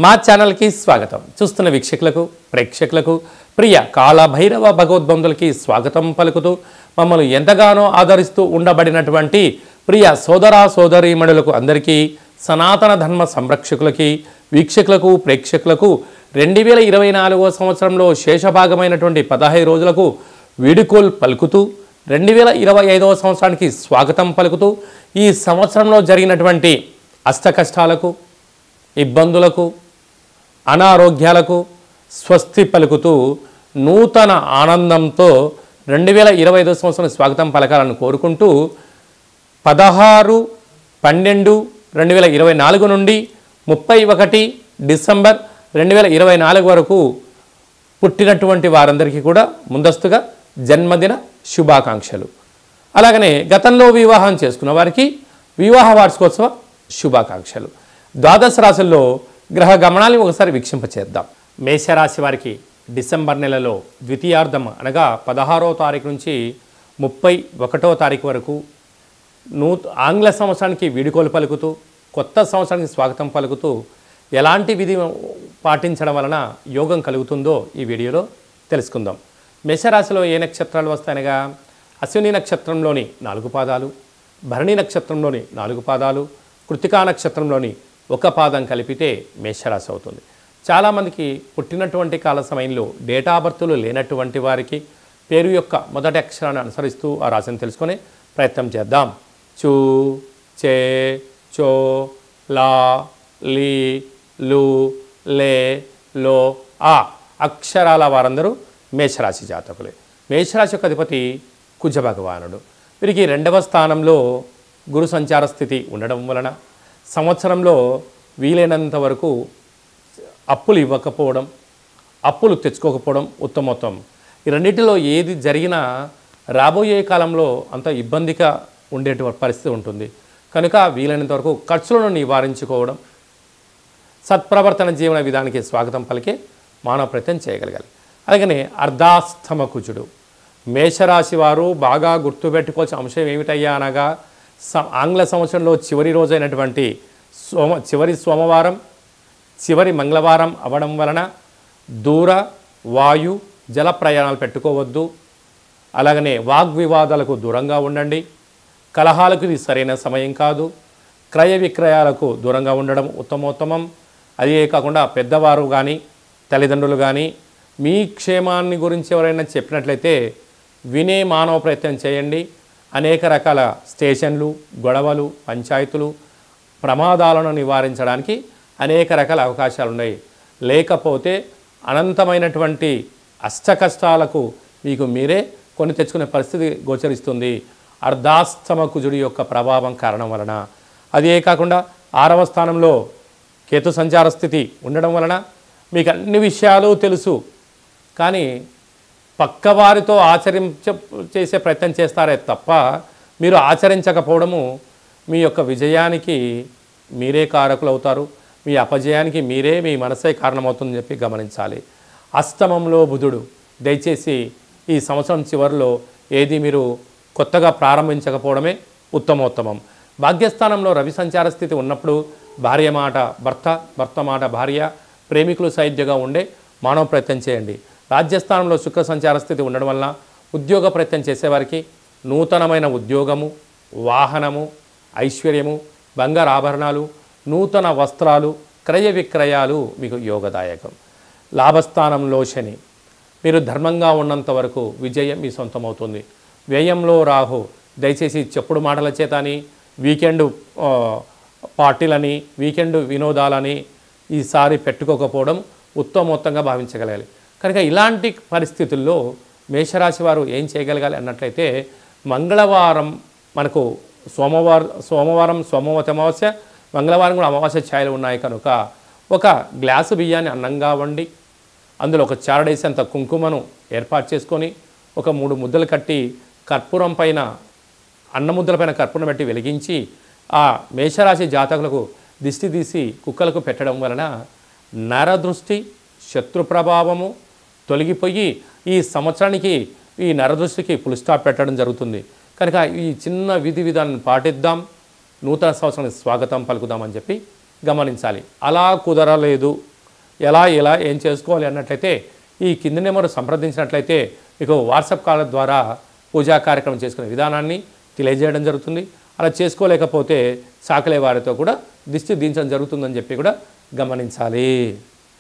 మా ఛానల్కి స్వాగతం. చూస్తున్న వీక్షకులకు ప్రేక్షకులకు ప్రియ కాళభైరవ భగవద్బంధులకి స్వాగతం పలుకుతూ మమ్మల్ని ఎంతగానో ఆదరిస్తూ ఉండబడినటువంటి ప్రియ సోదరా సోదరీమణులకు అందరికీ సనాతన ధర్మ సంరక్షకులకి వీక్షకులకు ప్రేక్షకులకు 2024 సంవత్సరంలో శేషభాగమైనటువంటి 15 రోజులకు వీడుకోల్ పలుకుతూ 2025 సంవత్సరానికి స్వాగతం పలుకుతూ ఈ సంవత్సరంలో జరిగినటువంటి అష్టకష్టాలకు ఇబ్బందులకు అనారోగ్యాలకు స్వస్తి పలుకుతూ నూతన ఆనందంతో 2025 సంవత్సరం స్వాగతం పలకాలను కోరుకుంటూ 16/12/2024 నుండి 31 డిసెంబర్ 2024 వరకు పుట్టినటువంటి వారందరికీ కూడా ముందస్తుగా జన్మదిన శుభాకాంక్షలు. అలాగనే గతంలో వివాహం చేసుకున్న వారికి వివాహ వార్షికోత్సవ శుభాకాంక్షలు. ద్వాదశ రాశుల్లో గ్రహ గమనాన్ని ఒకసారి వీక్షింపచేద్దాం. మేషరాశి వారికి డిసెంబర్ నెలలో ద్వితీయార్థం అనగా 16వ తారీఖు నుంచి 31వ తారీఖు వరకు ఆంగ్ల సంవత్సరానికి వీడుకోలు పలుకుతూ కొత్త సంవత్సరానికి స్వాగతం పలుకుతూ ఎలాంటి విధి పాటించడం వలన యోగం కలుగుతుందో ఈ వీడియోలో తెలుసుకుందాం. మేషరాశిలో ఏ నక్షత్రాలు వస్తాయనగా అశ్విని నక్షత్రంలోని 4 పాదాలు, భరణి నక్షత్రంలోని 4 పాదాలు, కృతికా నక్షత్రంలోని 1 పాదం కలిపితే మేషరాశి అవుతుంది. చాలామందికి పుట్టినటువంటి కాల సమయంలో డేటా బర్త్లు లేనటువంటి వారికి పేరు యొక్క మొదటి అక్షరాన్ని అనుసరిస్తూ ఆ రాశిని తెలుసుకునే ప్రయత్నం చేద్దాం. చూ, చే, చో, లా, లీ, లు, లే, లో, ఆ అక్షరాల వారందరూ మేషరాశి జాతకులే. మేషరాశి యొక్క అధిపతి కుజ భగవానుడు. వీరికి 2వ స్థానంలో గురు సంచార స్థితి ఉండడం వలన సంవత్సరంలో వీలైనంత వరకు అప్పులు ఇవ్వకపోవడం, అప్పులు తెచ్చుకోకపోవడం ఉత్తమోత్తం. ఈ రెండింటిలో ఏది జరిగినా రాబోయే కాలంలో అంత ఇబ్బందిగా ఉండేటువంటి పరిస్థితి ఉంటుంది. కనుక వీలైనంత వరకు ఖర్చులను నివారించుకోవడం, సత్ప్రవర్తన జీవన విధానానికి స్వాగతం పలికే మానవ ప్రయత్నం చేయగలగాలి. అలాగనే అర్ధాష్టమ కుజుడు. మేషరాశి వారు బాగా గుర్తుపెట్టుకోవాల్సిన అంశం ఏమిటయ్యా అనగా ఆంగ్ల సంవత్సరంలో చివరి రోజైనటువంటి చివరి సోమవారం చివరి మంగళవారం అవ్వడం వలన దూర వాయు జల ప్రయాణాలు పెట్టుకోవద్దు. అలాగనే వాగ్వివాదాలకు దూరంగా ఉండండి. కలహాలకు ఇది సరైన సమయం కాదు. క్రయ విక్రయాలకు దూరంగా ఉండడం ఉత్తమోత్తమం. అదే కాకుండా పెద్దవారు కానీ తల్లిదండ్రులు కానీ మీ క్షేమాన్ని గురించి ఎవరైనా చెప్పినట్లయితే వినే మానవ ప్రయత్నం చేయండి. అనేక రకాల స్టేషన్లు, గొడవలు, పంచాయతీలు, ప్రమాదాలను నివారించడానికి అనేక రకాల అవకాశాలు ఉన్నాయి. లేకపోతే అనంతమైనటువంటి అష్టకష్టాలకు మీకు మీరే కొని తెచ్చుకునే పరిస్థితి గోచరిస్తుంది అర్ధాష్టమ కుజుడి యొక్క ప్రభావం కారణం వలన. అదే కాకుండా 6వ స్థానంలో కేతు సంచార స్థితి ఉండడం వలన మీకు అన్ని విషయాలు తెలుసు, కానీ పక్కవారితో చేసే ప్రయత్నం చేస్తారే తప్ప మీరు ఆచరించకపోవడము మీ యొక్క విజయానికి మీరే కారకులు అవుతారు. మీ అపజయానికి మీరే మీ మనసే కారణమవుతుందని చెప్పి గమనించాలి. అష్టమంలో బుధుడు. దయచేసి ఈ సంవత్సరం చివరిలో ఏది మీరు కొత్తగా ప్రారంభించకపోవడమే ఉత్తమోత్తమం. భాగ్యస్థానంలో రవి సంచార స్థితి ఉన్నప్పుడు భార్య మాట భర్త, భర్త మాట భార్య, ప్రేమికులు సైద్యగా ఉండే మానవ ప్రయత్నం చేయండి. రాజ్యస్థానంలో శుక్ర సంచార స్థితి ఉండడం వలన ఉద్యోగ ప్రయత్నం చేసేవారికి నూతనమైన ఉద్యోగము, వాహనము, ఐశ్వర్యము, బంగారు ఆభరణాలు, నూతన వస్త్రాలు, క్రయ విక్రయాలు మీకు యోగదాయకం. లాభస్థానంలో శని. మీరు ధర్మంగా ఉన్నంత వరకు విజయం మీ సొంతమవుతుంది. వ్యయంలో రాహు. దయచేసి చెప్పుడు మాటల చేతని, వీకెండ్ పార్టీలని, వీకెండ్ వినోదాలని ఈసారి పెట్టుకోకపోవడం ఉత్తమోత్తంగా భావించగలగాలి. కనుక ఇలాంటి పరిస్థితుల్లో మేషరాశి వారు ఏం చేయగలగాలి అన్నట్లయితే మంగళవారం మనకు సోమవారం సోమవతి అమావాస్య, మంగళవారం కూడా అమావాస్య ఛాయలు ఉన్నాయి కనుక ఒక గ్లాసు బియ్యాన్ని అన్నంగా వండి అందులో ఒక చారడేసేంత కుంకుమను ఏర్పాటు చేసుకొని ఒక 3 ముద్దలు కట్టి కర్పూరం పైన అన్న ముద్దల పైన కర్పూరం పెట్టి వెలిగించి ఆ మేషరాశి జాతకులకు దిష్టి తీసి కుక్కలకు పెట్టడం వలన నరదృష్టి, శత్రు ప్రభావము తొలగిపోయి ఈ సంవత్సరానికి ఈ నరదృష్టికి ఫుల్ స్టాప్ పెట్టడం జరుగుతుంది. కనుక ఈ చిన్న విధి విధానాన్ని పాటిద్దాం. నూతన సంవత్సరానికి స్వాగతం పలుకుదామని చెప్పి గమనించాలి. అలా కుదరలేదు ఎలా ఏం చేసుకోవాలి అన్నట్లయితే ఈ కింది నెంబర్ సంప్రదించినట్లయితే మీకు వాట్సాప్ కాల్ ద్వారా పూజా కార్యక్రమం చేసుకునే విధానాన్ని తెలియజేయడం జరుగుతుంది. అలా చేసుకోలేకపోతే సాకలే వారితో కూడా దిష్టి దించడం జరుగుతుందని చెప్పి కూడా గమనించాలి.